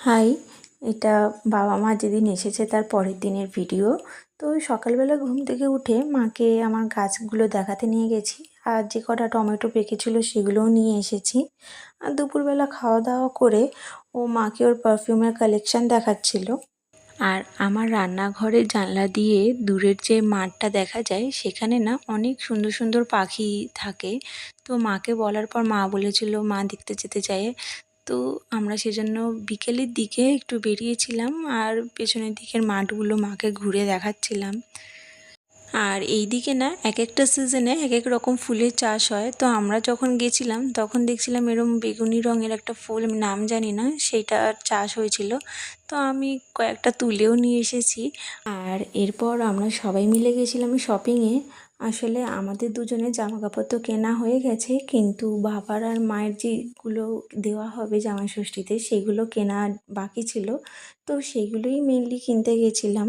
High, এটা বাবা মা যেদিন এসেছে তার পরের দিনের ভিডিও। তো সকালবেলা ঘুম থেকে উঠে মাকে আমার গাছগুলো দেখাতে নিয়ে গেছি। আর যে কটা টমেটো পেকেছিল সেগুলোও নিয়ে এসেছি। আর দুপুরবেলা খাওয়া দাওয়া করে ও মাকে ওর পারফিউমের কালেকশান দেখাচ্ছিল। আর আমার রান্নাঘরের জানলা দিয়ে দূরের যে মাঠটা দেখা যায় সেখানে না অনেক সুন্দর সুন্দর পাখি থাকে। তো মাকে বলার পর মা বলেছিল মা দেখতে যেতে চায়। তো আমরা সেজন্য বিকেলের দিকে একটু বেরিয়েছিলাম আর পেছনের দিকের মাঠগুলো মাকে ঘুরে দেখাচ্ছিলাম। আর এই দিকে না এক একটা সিজনে এক এক রকম ফুলের চাষ হয়। তো আমরা যখন গেছিলাম তখন দেখছিলাম এরকম বেগুনি রঙের একটা ফুল, আমি নাম জানি না, সেইটা চাষ হয়েছিল। তো আমি কয়েকটা তুলেও নিয়ে এসেছি। আর এরপর আমরা সবাই মিলে গেছিলাম শপিংয়ে। আসলে আমাদের দুজনের জামাকাপড় তো কেনা হয়ে গেছে, কিন্তু বাবার আর মায়ের যেগুলো দেওয়া হবে জামাই ষষ্ঠীতে সেগুলো কেনা বাকি ছিল। তো সেগুলোই মেনলি কিনতে গেছিলাম।